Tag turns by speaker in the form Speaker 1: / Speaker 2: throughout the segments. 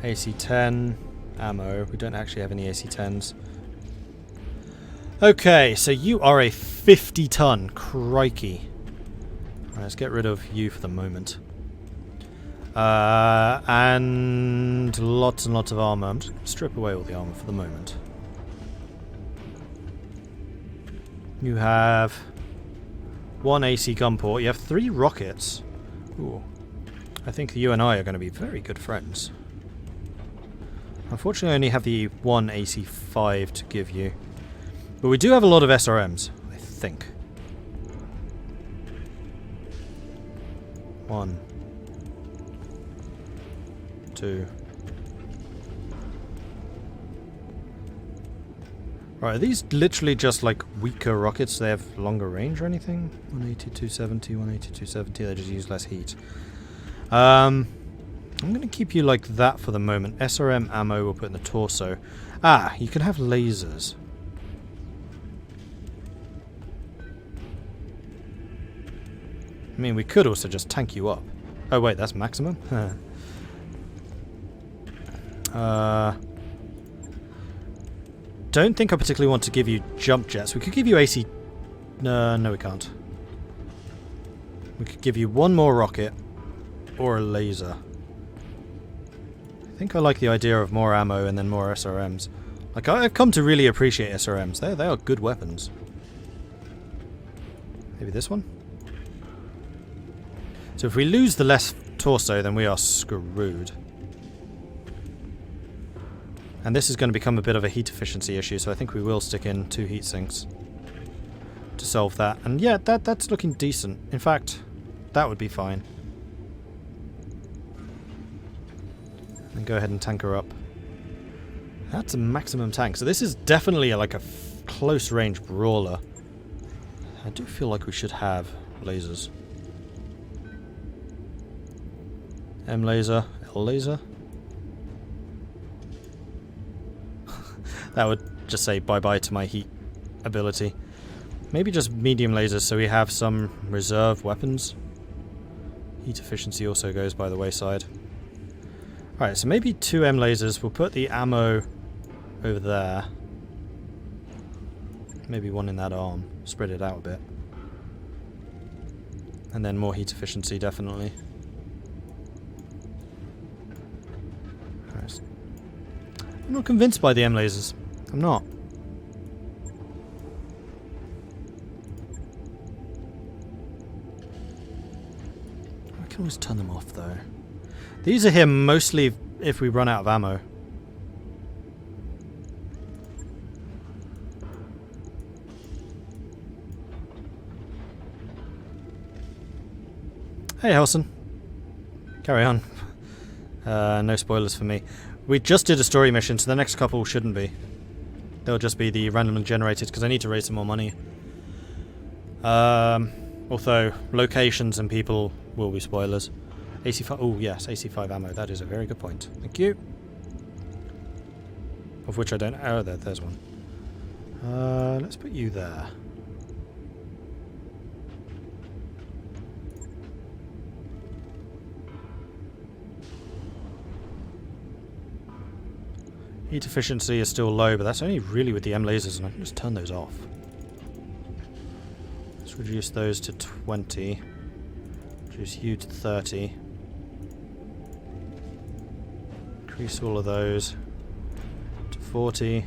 Speaker 1: AC-10 ammo. We don't actually have any AC-10s. Okay, so you are a 50-ton. Crikey. Right, let's get rid of you for the moment. And lots and lots of armor. I'm just going to strip away all the armor for the moment. You have 1 AC gun port. You have 3 rockets. Ooh. I think you and I are going to be very good friends. Unfortunately, I only have the 1 AC-5 to give you. But we do have a lot of SRMs, I think. 1, 2. Right, are these literally just like weaker rockets? They have longer range or anything? 180, 270, 180, 270. They just use less heat. I'm going to keep you like that for the moment. SRM ammo we'll put in the torso. Ah, you can have lasers. I mean, we could also just tank you up. Oh wait, that's maximum? Don't think I particularly want to give you jump jets. We could give you AC... no, we can't. We could give you 1 more rocket or a laser. I think I like the idea of more ammo and then more SRMs. Like, I've come to really appreciate SRMs. They are good weapons. Maybe this one? So if we lose the left torso, then we are screwed. And this is going to become a bit of a heat efficiency issue, so I think we will stick in 2 heat sinks to solve that. And yeah, that's looking decent. In fact, that would be fine. And go ahead and tank her up. That's a maximum tank. So this is definitely like a close range brawler. I do feel like we should have lasers. M laser, L laser. That would just say bye-bye to my heat ability. Maybe just medium lasers so we have some reserve weapons. Heat efficiency also goes by the wayside. Alright, so maybe 2 M lasers. We'll put the ammo over there. Maybe 1 in that arm. Spread it out a bit. And then more heat efficiency, definitely. Right. I'm not convinced by the M lasers. I'm not. I can always turn them off though. These are here mostly if we run out of ammo. Hey Helson. Carry on. No spoilers for me. We just did a story mission, so the next couple shouldn't be. They'll just be the randomly generated, because I need to raise some more money. Although, locations and people will be spoilers. AC5, oh yes, AC5 ammo, that is a very good point. Thank you. Of which I don't, oh there's one. Let's put you there. Heat efficiency is still low, but that's only really with the M lasers, and I can just turn those off. Let's reduce those to 20. Reduce you to 30. Increase all of those to 40.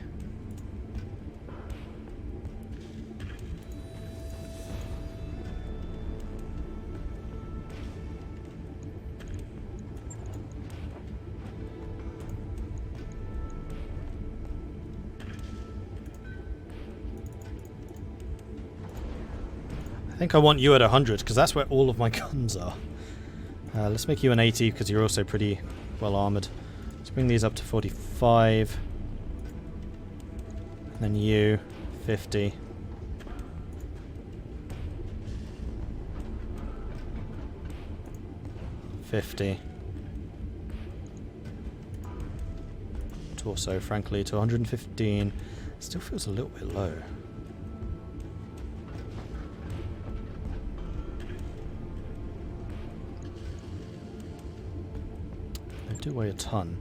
Speaker 1: I think I want you at 100 because that's where all of my guns are. Let's make you an 80 because you're also pretty well armored. Let's bring these up to 45. And then you, 50. Torso, frankly, to 115. Still feels a little bit low. They do weigh a ton.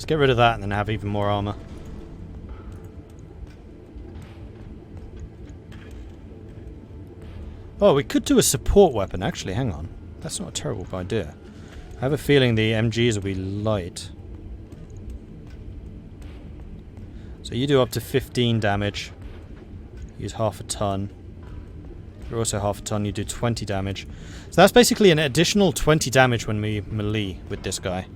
Speaker 1: Let's get rid of that and then have even more armor. Oh, we could do a support weapon, actually. Hang on. That's not a terrible idea. I have a feeling the MGs will be light. So you do up to 15 damage. Use half a ton. You're also half a ton, you do 20 damage. So that's basically an additional 20 damage when we melee with this guy.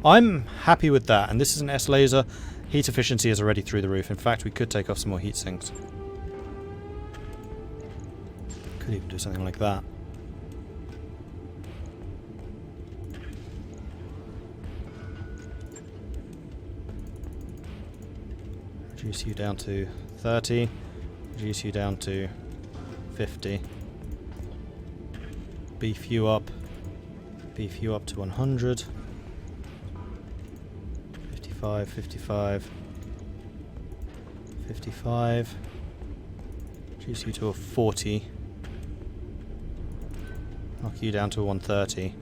Speaker 1: I'm happy with that, and this is an S-laser. Heat efficiency is already through the roof. In fact, we could take off some more heat sinks. Could even do something like that. Reduce you down to 30. Reduce you down to 50. Beef you up. Beef you up to 100. 55, 55. 55. Reduce you to a 40. Knock you down to a 130.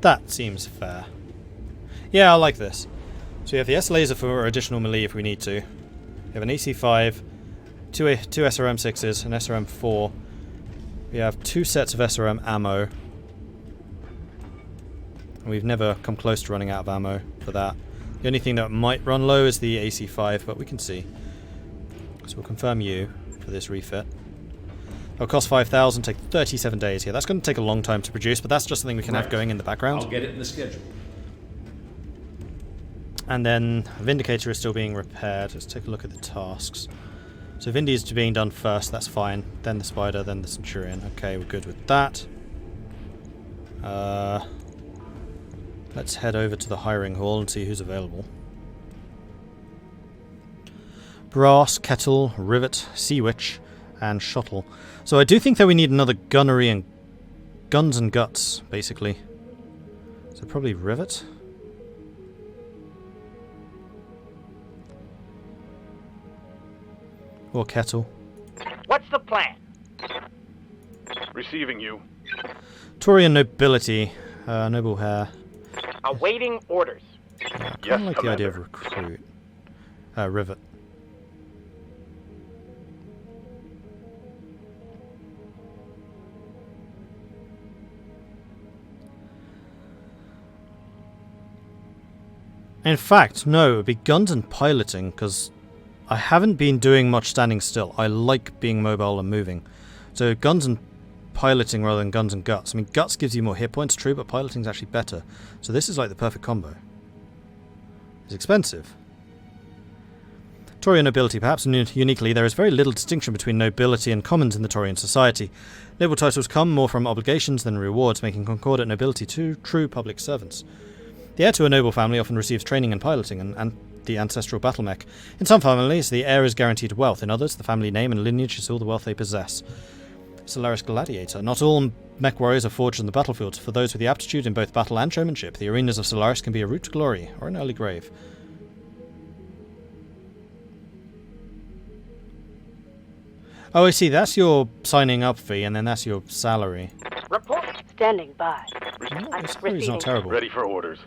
Speaker 1: That seems fair. Yeah, I like this. So we have the S-laser for additional melee if we need to. We have an AC-5, two SRM-6s, an SRM-4. We have 2 sets of SRM ammo. And we've never come close to running out of ammo for that. The only thing that might run low is the AC-5, but we can see. So we'll confirm you for this refit. It'll cost 5,000, take 37 days here. That's going to take a long time to produce, but that's just something we can have going in the background.
Speaker 2: I'll get it in the schedule.
Speaker 1: And then Vindicator is still being repaired. Let's take a look at the tasks. So Vindy is being done first, that's fine. Then the Spider, then the Centurion. Okay, we're good with that. Let's head over to the hiring hall and see who's available. Brass, Kettle, Rivet, Sea Witch, and Shuttle. So I do think that we need another gunnery and guns and guts, basically. So probably Rivet. Or Kettle.
Speaker 3: What's the plan?
Speaker 4: Receiving you.
Speaker 1: Taurian nobility, noble hair.
Speaker 3: Awaiting orders.
Speaker 1: Yeah, I
Speaker 4: Yes,
Speaker 1: kind of like the
Speaker 4: Commander.
Speaker 1: idea of recruit. Rivet. In fact, no, it would be guns and piloting, because I haven't been doing much standing still. I like being mobile and moving. So guns and piloting rather than guns and guts. I mean, guts gives you more hit points, true, but piloting's actually better. So this is like the perfect combo. It's expensive. Taurian nobility. Perhaps uniquely, there is very little distinction between nobility and commons in the Taurian society. Noble titles come more from obligations than rewards, making concordant nobility true public servants. The heir to a noble family often receives training in piloting and the ancestral battle mech. In some families, the heir is guaranteed wealth. In others, the family name and lineage is all the wealth they possess. Solaris Gladiator. Not all mech warriors are forged in the battlefield. For those with the aptitude in both battle and showmanship, the arenas of Solaris can be a route to glory or an early grave. Oh, I see. That's your signing up fee, and then that's your salary.
Speaker 3: Report. Standing by.
Speaker 1: The salary's not terrible.
Speaker 4: Ready for orders.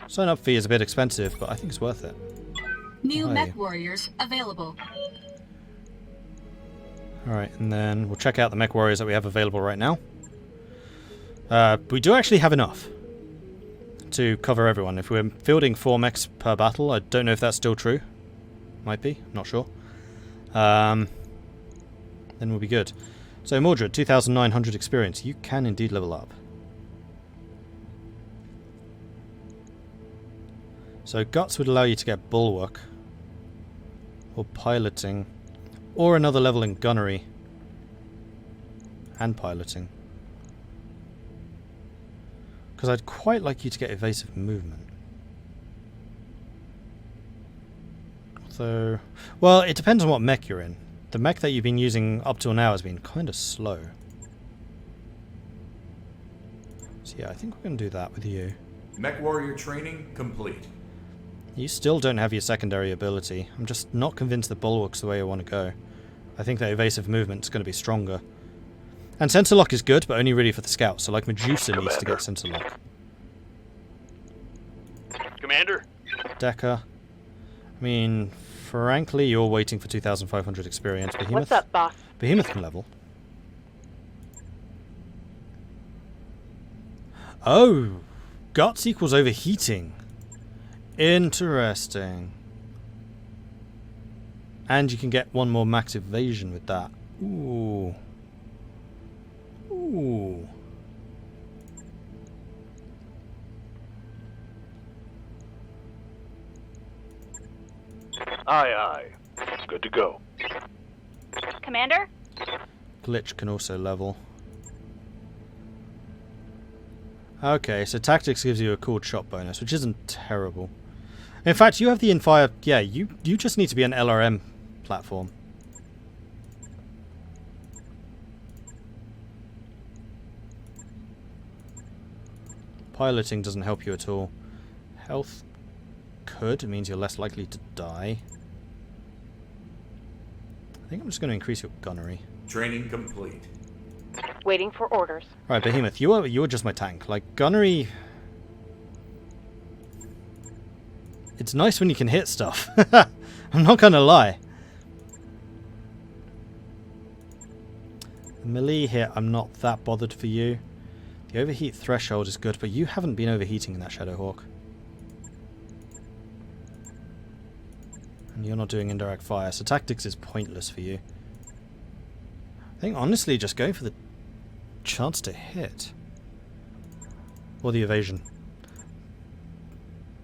Speaker 1: Sign up fee is a bit expensive, but I think it's worth it.
Speaker 5: New
Speaker 1: Hi.
Speaker 5: mech warriors available.
Speaker 1: Alright, and then we'll check out the mech warriors that we have available right now. We do actually have enough to cover everyone. If we're fielding 4 mechs per battle, I don't know if that's still true. Might be, not sure. Then we'll be good. So Mordred, 2,900 experience. You can indeed level up. So Guts would allow you to get Bulwark, or Piloting, or another level in Gunnery, and Piloting. Because I'd quite like you to get Evasive Movement. So, well, it depends on what mech you're in. The mech that you've been using up till now has been kind of slow. So yeah, I think we're going to do that with you.
Speaker 2: Mech warrior training complete.
Speaker 1: You still don't have your secondary ability. I'm just not convinced that Bulwark's the way I want to go. I think that evasive movement's going to be stronger. And sensor lock is good, but only really for the scouts. So like Medusa needs to get sensor lock.
Speaker 4: Commander?
Speaker 1: Decker. I mean, frankly, you're waiting for 2,500 experience. Behemoth.
Speaker 3: What's up, boss?
Speaker 1: Behemoth can level. Oh! Guts equals overheating. Interesting. And you can get one more max evasion with that. Ooh. Ooh.
Speaker 4: Aye, aye. Good to go.
Speaker 3: Commander?
Speaker 1: Glitch can also level. Okay, so tactics gives you a cool shot bonus, which isn't terrible. In fact, you have the Infire. Yeah, you just need to be an LRM platform. Piloting doesn't help you at all. Health could. It means you're less likely to die. I think I'm just going to increase your gunnery.
Speaker 2: Training complete.
Speaker 3: Waiting for orders.
Speaker 1: Right, Behemoth, you are just my tank. Like, gunnery... It's nice when you can hit stuff. I'm not gonna lie. The melee hit, I'm not that bothered for you. The overheat threshold is good, but you haven't been overheating in that Shadowhawk. And you're not doing indirect fire, so tactics is pointless for you. I think, honestly, just going for the chance to hit. Or the evasion.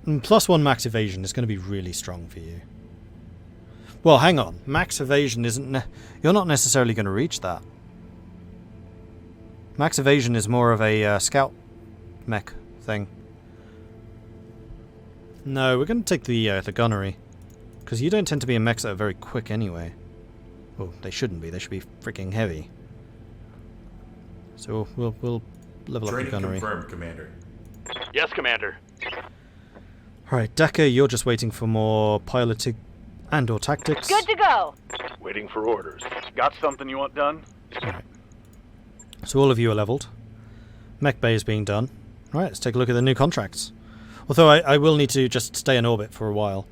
Speaker 1: And +1 max evasion is going to be really strong for you. Well, hang on. Max evasion isn't... You're not necessarily going to reach that. Max evasion is more of a scout mech thing. No, we're going to take the gunnery. Because you don't tend to be in mechs that are very quick anyway. Well, they shouldn't be. They should be freaking heavy. So we'll level up the gunnery.
Speaker 2: Training confirmed, Commander.
Speaker 4: Yes, Commander.
Speaker 1: Alright, Decker, you're just waiting for more piloting and or tactics.
Speaker 3: Good to go.
Speaker 4: Waiting for orders. Got something you want done?
Speaker 1: Alright. So all of you are leveled. Mech Bay is being done. Alright, let's take a look at the new contracts. Although I will need to just stay in orbit for a while.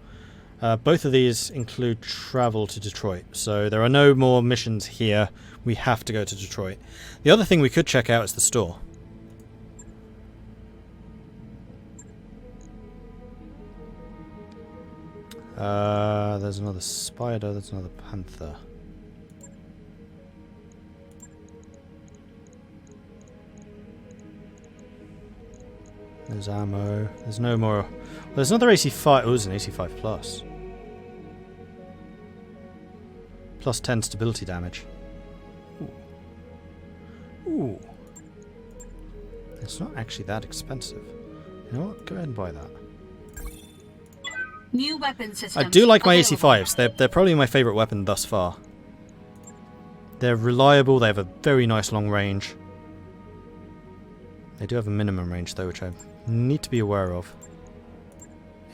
Speaker 1: Both of these include travel to Detroit, so there are no more missions here. We have to go to Detroit. The other thing we could check out is the store. There's another spider, there's another panther. There's ammo. There's no more. There's another AC5. Oh, there's an AC5 plus. Plus 10 stability damage. Ooh. Ooh. It's not actually that expensive. You know what? Go ahead and buy that.
Speaker 5: New weapon systems
Speaker 1: I do like my
Speaker 5: available.
Speaker 1: AC5s. They're probably my favourite weapon thus far. They're reliable. They have a very nice long range. They do have a minimum range though, which I need to be aware of.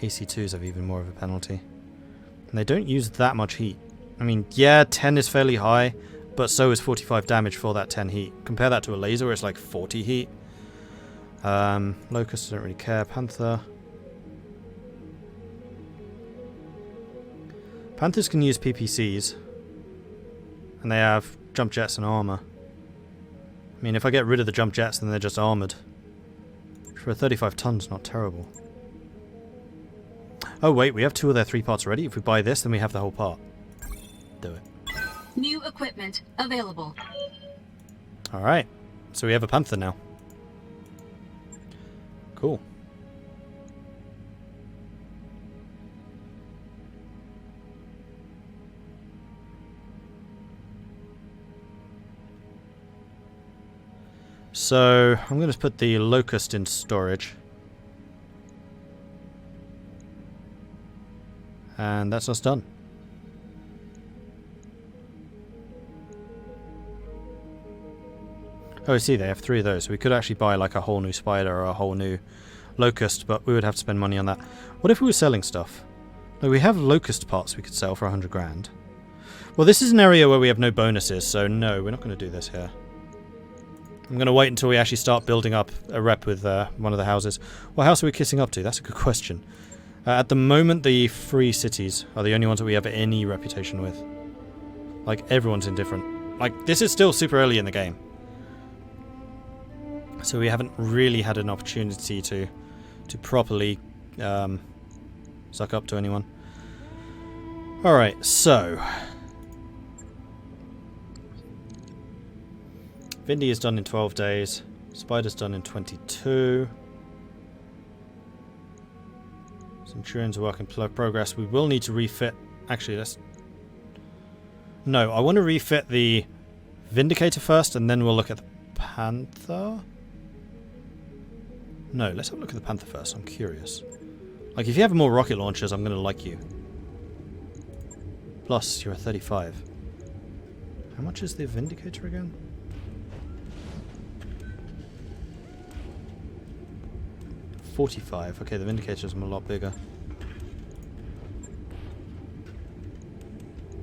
Speaker 1: AC2s have even more of a penalty. And they don't use that much heat. I mean, yeah, 10 is fairly high, but so is 45 damage for that 10 heat. Compare that to a laser where it's like 40 heat. Locusts don't really care. Panther. Panthers can use PPCs. And they have jump jets and armor. I mean, if I get rid of the jump jets, then they're just armored. For a 35 tons, not terrible. Oh wait, we have 2 of their 3 parts already. If we buy this, then we have the whole part. Do it.
Speaker 5: New equipment available.
Speaker 1: Alright. So we have a panther now. Cool. So, I'm going to put the Locust in storage. And that's us done. Oh, I see, they have 3 of those. So we could actually buy like a whole new spider or a whole new Locust, but we would have to spend money on that. What if we were selling stuff? No, we have Locust parts we could sell for 100 grand. Well, this is an area where we have no bonuses, so no, we're not going to do this here. I'm going to wait until we actually start building up a rep with one of the houses. What house are we kissing up to? That's a good question. At the moment, the free cities are the only ones that we have any reputation with. Like, everyone's indifferent. Like, this is still super early in the game. So we haven't really had an opportunity to properly suck up to anyone. Alright, so... Vindy is done in 12 days. Spider's done in 22. Centurion's work in progress. We will need to refit... Actually, let's... No, I want to refit the Vindicator first, and then we'll look at the Panther. No, let's have a look at the Panther first. I'm curious. Like, if you have more rocket launchers, I'm going to like you. Plus, you're a 35. How much is the Vindicator again? $45. Okay, the Vindicator's a lot bigger.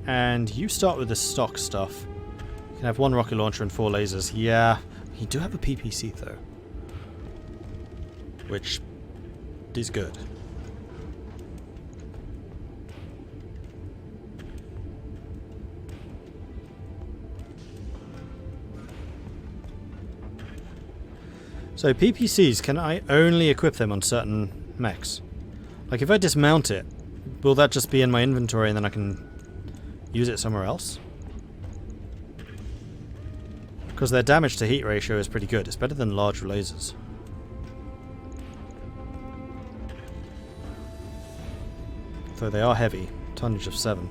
Speaker 1: And you start with the stock stuff. You can have 1 rocket launcher and 4 lasers. Yeah, you do have a PPC though. Which is good. So PPCs, can I only equip them on certain mechs? Like if I dismount it, will that just be in my inventory and then I can use it somewhere else? Because their damage to heat ratio is pretty good. It's better than large lasers. Though they are heavy. Tonnage of 7.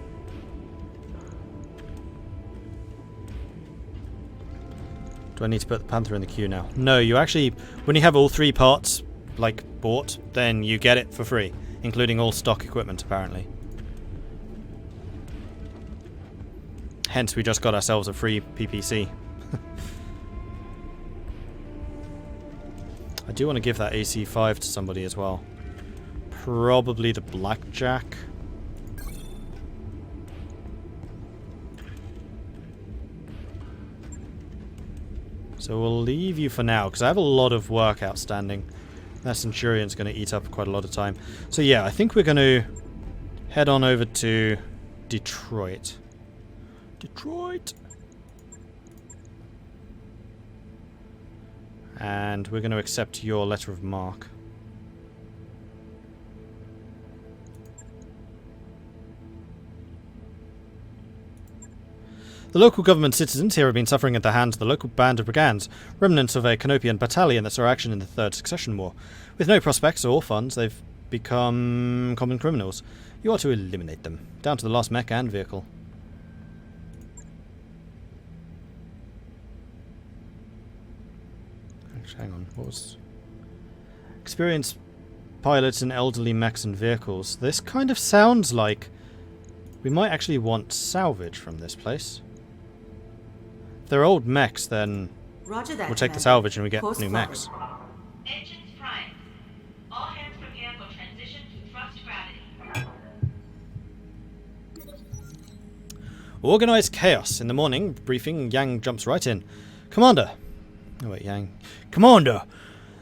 Speaker 1: Do I need to put the Panther in the queue now? No, you actually... When you have all 3 parts, like, bought, then you get it for free. Including all stock equipment, apparently. Hence, we just got ourselves a free PPC. I do want to give that AC-5 to somebody as well. Probably the Blackjack. So we'll leave you for now, because I have a lot of work outstanding. That Centurion's going to eat up quite a lot of time. So yeah, I think we're going to head on over to Detroit. Detroit! And we're going to accept your letter of marque. The local government citizens here have been suffering at the hands of the local band of brigands, remnants of a Canopian battalion that saw action in the Third Succession War. With no prospects or funds, they've become common criminals. You ought to eliminate them, down to the last mech and vehicle. Actually, hang on, what was... Experienced pilots in elderly mechs and vehicles. This kind of sounds like we might actually want salvage from this place. If they're old mechs, then
Speaker 6: Roger that,
Speaker 1: we'll take the
Speaker 6: Commander.
Speaker 1: salvage and we get
Speaker 6: Course
Speaker 1: new
Speaker 6: forward.
Speaker 1: mechs.
Speaker 7: Engines prime. All hands prepare for transition to thrust gravity.
Speaker 1: Organized chaos. In the morning briefing, Yang jumps right in. Commander. Oh wait, Yang. Commander!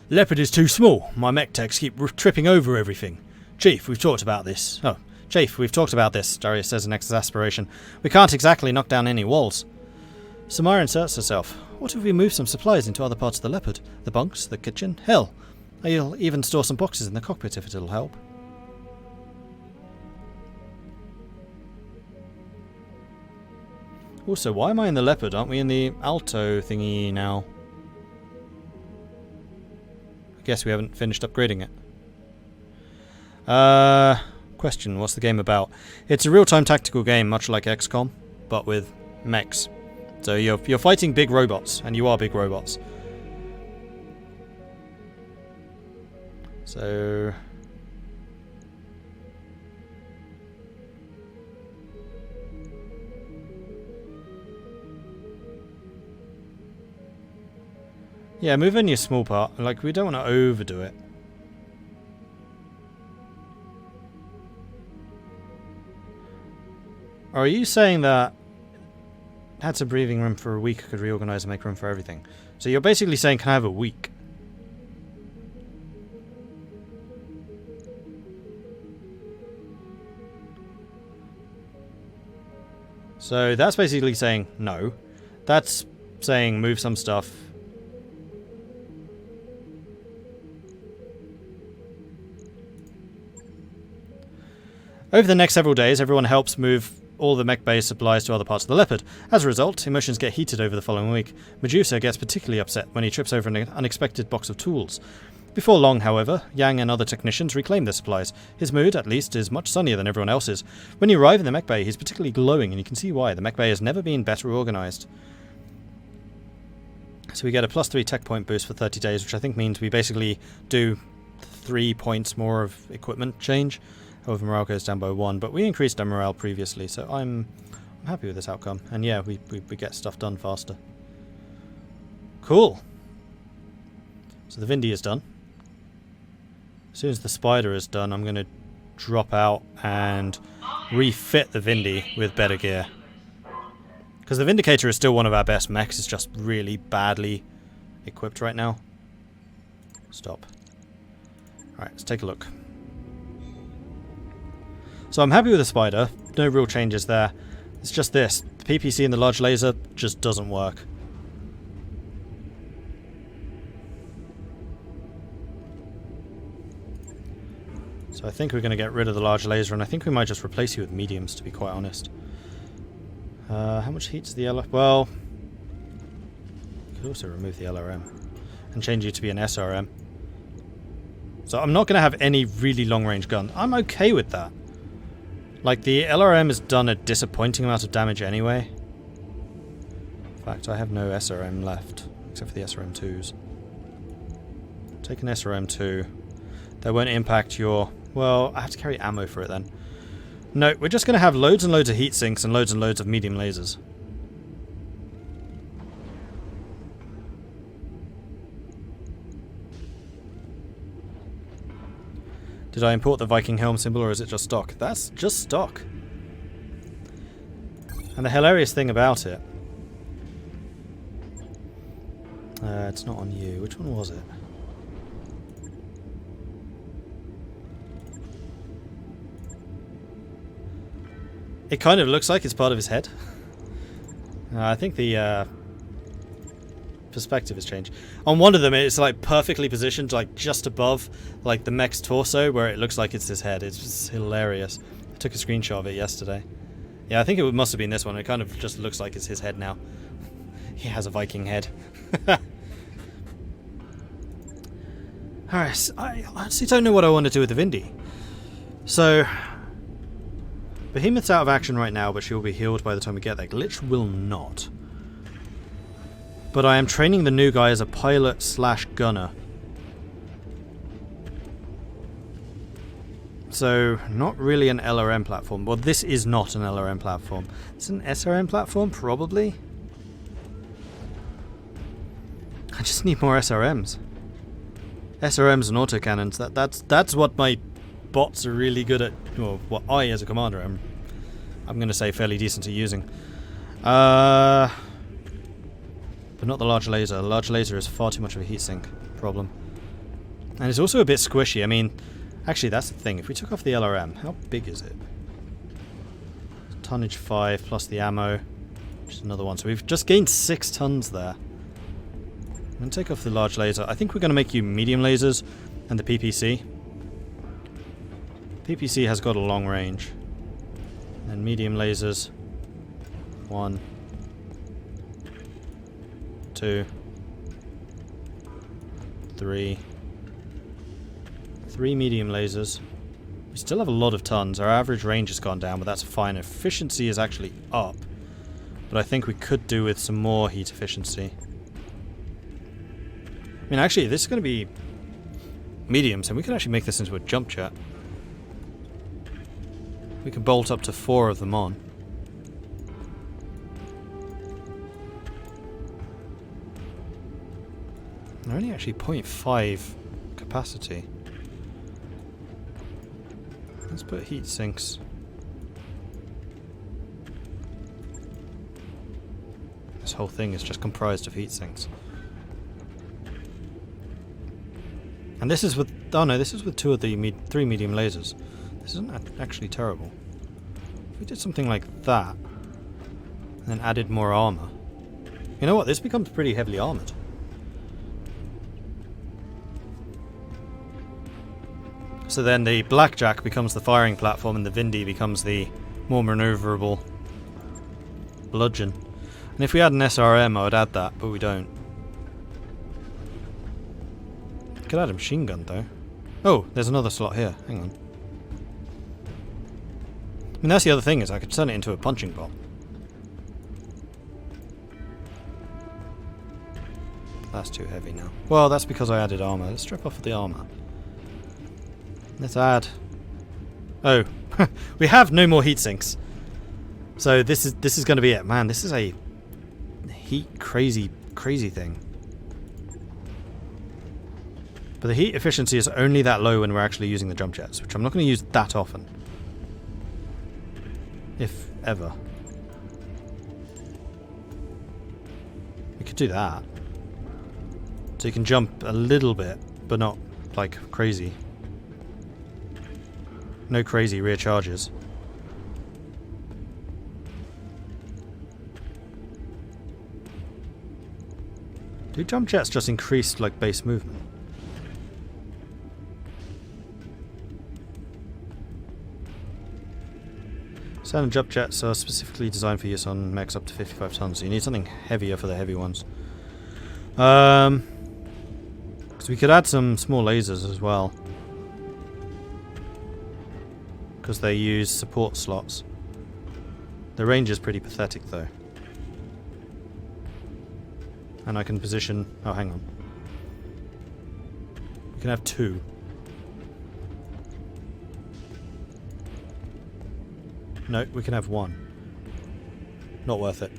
Speaker 1: Leopard is too small. My mech techs keep tripping over everything. Chief, we've talked about this. Oh, Chief, we've talked about this, Darius says in exasperation. We can't exactly knock down any walls. Samara inserts herself. What if we move some supplies into other parts of the Leopard? The bunks, the kitchen? Hell, I'll even store some boxes in the cockpit if it'll help. Also, why am I in the Leopard? Aren't we in the Alto thingy now? I guess we haven't finished upgrading it. Question, what's the game about? It's a real-time tactical game, much like XCOM, but with mechs. So you're fighting big robots, and you are big robots. So... yeah, move in your small part. Like, we don't want to overdo it. Are you saying that had some breathing room for a week, I could reorganize and make room for everything? So you're basically saying, can I have a week? So that's basically saying no. That's saying move some stuff. Over the next several days, everyone helps move all the mech base supplies to other parts of the Leopard. As a result, emotions get heated over the following week. Medusa gets particularly upset when he trips over an unexpected box of tools. Before long, however, Yang and other technicians reclaim their supplies. His mood, at least, is much sunnier than everyone else's. When you arrive in the mech bay, he's particularly glowing, and you can see why. The mech bay has never been better organised. So we get a +3 tech point boost for 30 days, which I think means we basically do 3 points more of equipment change. However, morale goes down by 1, but we increased our morale previously, so I'm happy with this outcome. And yeah, we get stuff done faster. Cool. So the Vindy is done. As soon as the Spider is done, I'm going to drop out and refit the Vindy with better gear. Because the Vindicator is still one of our best mechs, it's just really badly equipped right now. Stop. Alright, let's take a look. So I'm happy with the Spider, no real changes there. It's just this, the PPC and the large laser just doesn't work. So I think we're going to get rid of the large laser, and I think we might just replace you with mediums, to be quite honest. How much heat's the LRM? Well, we could also remove the LRM and change you to be an SRM. So I'm not going to have any really long-range gun. I'm okay with that. Like, the LRM has done a disappointing amount of damage anyway. In fact, I have no SRM left, except for the SRM2s. Take an SRM2. That won't impact your... Well, I have to carry ammo for it then. No, we're just going to have loads and loads of heat sinks and loads of medium lasers. Did I import the Viking helm symbol, or is it just stock? That's just stock. And the hilarious thing about it... it's not on you. Which one was it? It kind of looks like it's part of his head. I think the perspective has changed. On one of them, it's like perfectly positioned, like just above like the mech's torso, where it looks like it's his head. It's just hilarious. I took a screenshot of it yesterday. Yeah, I think it must have been this one. It kind of just looks like it's his head now. He has a Viking head. Alright, I honestly don't know what I want to do with the Vindy. So... Behemoth's out of action right now, but she will be healed by the time we get there. Glitch will not. But I am training the new guy as a pilot / gunner. So, not really an LRM platform. Well, this is not an LRM platform. It's an SRM platform, probably. I just need more SRMs. SRMs and autocannons. That's what my bots are really good at. Well, what I, as a commander, I'm going to say fairly decent at using. But not the large laser. The large laser is far too much of a heatsink problem. And it's also a bit squishy. I mean, actually, that's the thing. If we took off the LRM, how big is it? Tonnage 5 plus the ammo, which is another one. So we've just gained 6 tons there. I'm going to take off the large laser. I think we're going to make you medium lasers and the PPC. PPC has got a long range. And medium lasers. 1, 2, 3. 3 medium lasers. We still have a lot of tons. Our average range has gone down, but that's fine. Efficiency is actually up. But I think we could do with some more heat efficiency. I mean, actually, this is going to be mediums, and we can actually make this into a jump jet. We can bolt up to 4 of them on. They're only actually 0.5 capacity. Let's put heat sinks. This whole thing is just comprised of heat sinks. And this is with... Oh no, this is with 2 of the 3 medium lasers. This isn't actually terrible. If we did something like that, and then added more armor... You know what, this becomes pretty heavily armored. So then the Blackjack becomes the firing platform and the Vindy becomes the more maneuverable bludgeon. And if we had an SRM I would add that, but we don't. Could add a machine gun though. Oh, there's another slot here. Hang on. I mean, that's the other thing, is I could turn it into a punching bot. That's too heavy now. Well, that's because I added armor. Let's strip off the armor. Let's add... Oh, we have no more heat sinks. So this is going to be it. Man, this is a heat crazy thing. But the heat efficiency is only that low when we're actually using the jump jets, which I'm not going to use that often. If ever. We could do that. So you can jump a little bit, but not like crazy. No crazy rear charges. Do jump jets just increase like base movement? Standard jump jets are specifically designed for use on mechs up to 55 tons, so you need something heavier for the heavy ones. So we could add some small lasers as well, because they use support slots. The range is pretty pathetic though. And I can position... Oh, hang on. We can have 2. No, we can have 1. Not worth it.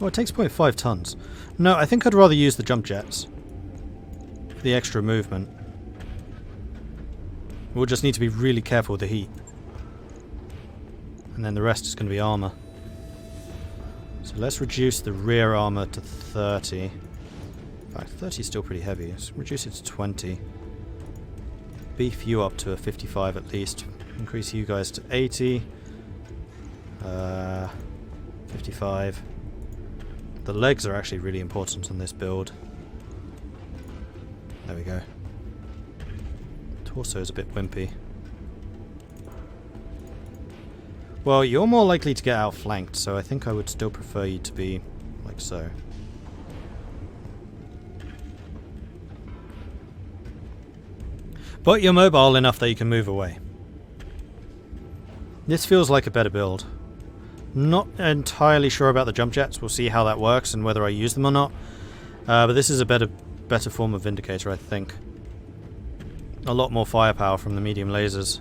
Speaker 1: Oh, it takes 0.5 tons. No, I think I'd rather use the jump jets. For the extra movement. We'll just need to be really careful with the heat. And then the rest is going to be armor. So let's reduce the rear armor to 30. In fact, 30 is still pretty heavy. Let's reduce it to 20. Beef you up to a 55 at least. Increase you guys to 80. 55. The legs are actually really important on this build. There we go. Torso is a bit wimpy. Well, you're more likely to get outflanked, so I think I would still prefer you to be like so. But you're mobile enough that you can move away. This feels like a better build. Not entirely sure about the jump jets. We'll see how that works and whether I use them or not. But this is a better form of Vindicator, I think. A lot more firepower from the medium lasers.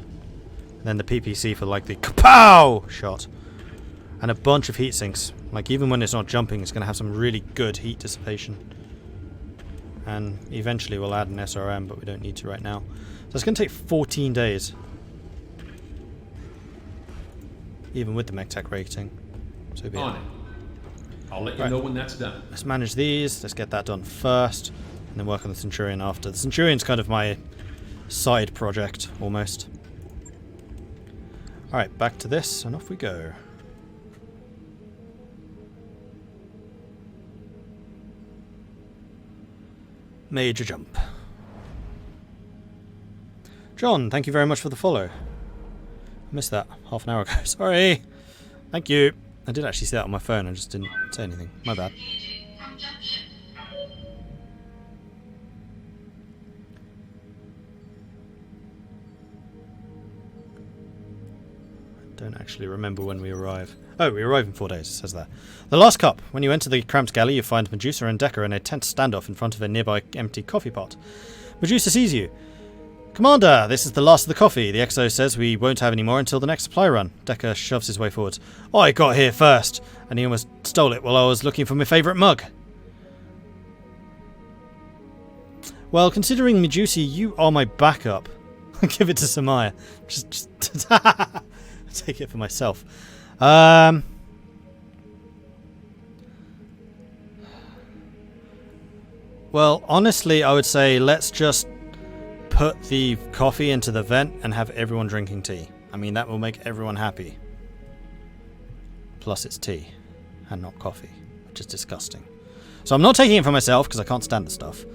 Speaker 1: Then the PPC for like the kapow shot. And a bunch of heat sinks. Like even when it's not jumping, it's going to have some really good heat dissipation. And eventually we'll add an SRM, but we don't need to right now. So it's going to take 14 days. Even with the MechTech rating. So be
Speaker 6: On it. I'll let you know when that's done.
Speaker 1: Let's manage these. Let's get that done first. And then work on the Centurion after. The Centurion's kind of my side project, almost. Alright, back to this, and off we go. Major jump. John, thank you very much for the follow. I missed that half an hour ago. Sorry. Thank you. I did actually see that on my phone, I just didn't say anything. My bad. Don't actually remember when we arrive. Oh, we arrive in 4 days, it says that. The last cup. When you enter the cramped galley, you find Medusa and Decker in a tense standoff in front of a nearby empty coffee pot. Medusa sees you. Commander, this is the last of the coffee. The XO says we won't have any more until the next supply run. Decker shoves his way forward. I got here first, and he almost stole it while I was looking for my favourite mug. Well, considering Medusa, you are my backup. Give it to Samaya. Just take it for myself. Well, honestly, I would say let's just put the coffee into the vent and have everyone drinking tea. I mean, that will make everyone happy. Plus, it's tea and not coffee, which is disgusting. So I'm not taking it for myself because I can't stand the stuff.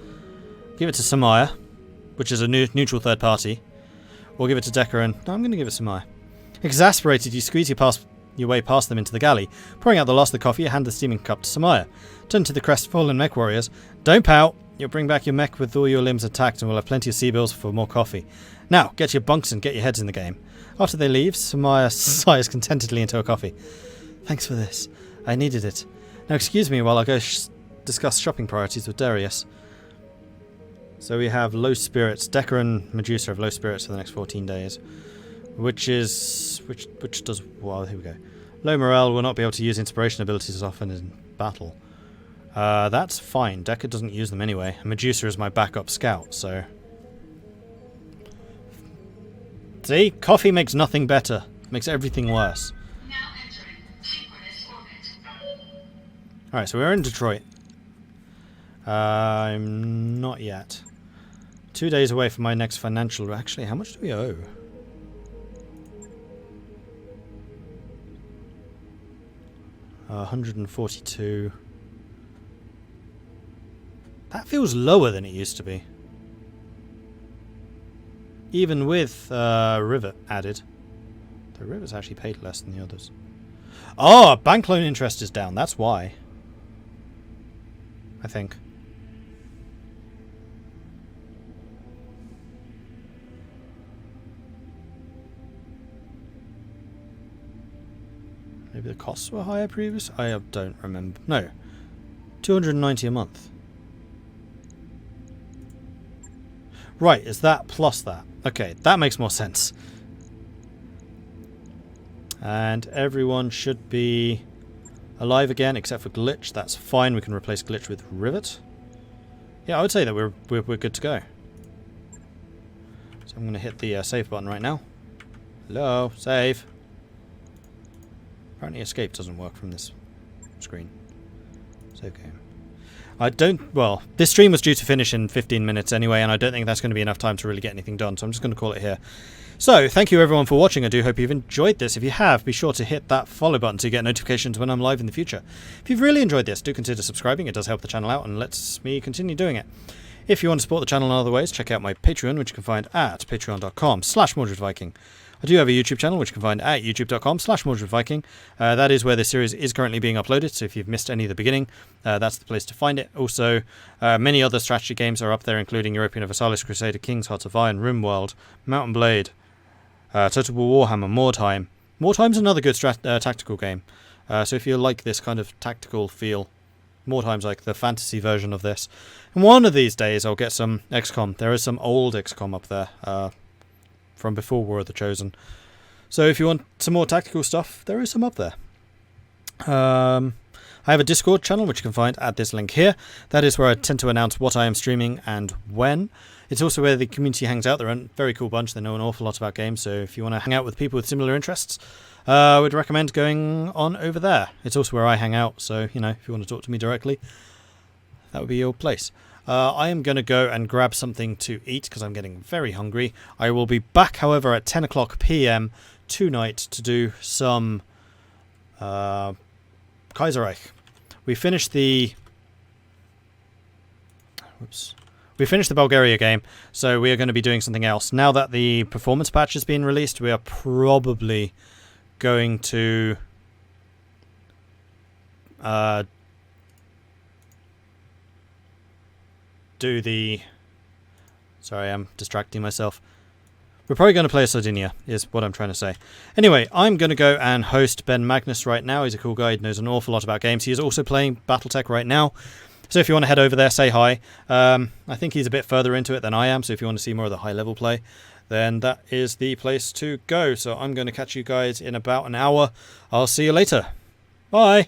Speaker 1: Give it to Samaya, which is a neutral third party. Or give it to Decker and... No, I'm going to give it to Samaya. Exasperated, you squeeze your way past them into the galley. Pouring out the last of the coffee, you hand the steaming cup to Samaya. Turn to the crestfallen mech warriors. Don't pout. You'll bring back your mech with all your limbs intact and we'll have plenty of sea bills for more coffee. Now, get your bunks and get your heads in the game. After they leave, Samaya sighs contentedly into her coffee. Thanks for this. I needed it. Now excuse me while I go discuss shopping priorities with Darius. So we have low spirits. Decker and Medusa have low spirits for the next 14 days. Which does... Well, here we go. Low morale will not be able to use inspiration abilities as often in battle. That's fine. Decker doesn't use them anyway. And Medusa is my backup scout, so... See? Coffee makes nothing better. Makes everything worse.
Speaker 5: Now entering synchronous orbit.
Speaker 1: Alright, so we're in Detroit. I'm not yet. 2 days away from my next financial... Actually, how much do we owe? $142. That feels lower than it used to be. Even with Rivet added. The Rivet's actually paid less than the others. Oh, bank loan interest is down. That's why. I think. Maybe the costs were higher previous? I don't remember. No. $290 a month. Right, is that plus that? Okay, that makes more sense. And everyone should be alive again, except for Glitch. That's fine. We can replace Glitch with Rivet. Yeah, I would say that we're good to go. So I'm going to hit the save button right now. Hello, save. Apparently escape doesn't work from this screen. Save game. I don't... Well, this stream was due to finish in 15 minutes anyway, and I don't think that's going to be enough time to really get anything done, so I'm just going to call it here. So, thank you everyone for watching. I do hope you've enjoyed this. If you have, be sure to hit that follow button to get notifications when I'm live in the future. If you've really enjoyed this, do consider subscribing. It does help the channel out and lets me continue doing it. If you want to support the channel in other ways, check out my Patreon, which you can find at patreon.com/MordredViking. I do have a YouTube channel, which you can find at youtube.com/MordredViking. That is where the series is currently being uploaded, so if you've missed any of the beginning, that's the place to find it. Also, many other strategy games are up there, including European Universalis, Crusader Kings, Hearts of Iron, RimWorld, Mountain Blade, Total War Warhammer, Mordheim. Mordheim's another good tactical game. So if you like this kind of tactical feel, Mordheim's like the fantasy version of this. And one of these days I'll get some XCOM. There is some old XCOM up there. From before War of the Chosen. So if you want some more tactical stuff, there is some up there. I have a Discord channel, which you can find at this link here. That is where I tend to announce what I am streaming and when. It's also where the community hangs out. They're a very cool bunch. They know an awful lot about games. So if you want to hang out with people with similar interests, I would recommend going on over there. It's also where I hang out. So, you know, if you want to talk to me directly, that would be your place. I am going to go and grab something to eat because I'm getting very hungry. I will be back, however, at 10 o'clock p.m. tonight to do some Kaiserreich. We finished the... Whoops. We finished the Bulgaria game, so we are going to be doing something else. Now that the performance patch has been released, we are probably going to... do the... Sorry, I'm distracting myself. We're probably going to play Sardinia, is what I'm trying to say. Anyway, I'm going to go and host Ben Magnus right now. He's a cool guy. He knows an awful lot about games. He is also playing BattleTech right now. So if you want to head over there, say hi. I think he's a bit further into it than I am, so if you want to see more of the high-level play, then that is the place to go. So I'm going to catch you guys in about an hour. I'll see you later. Bye!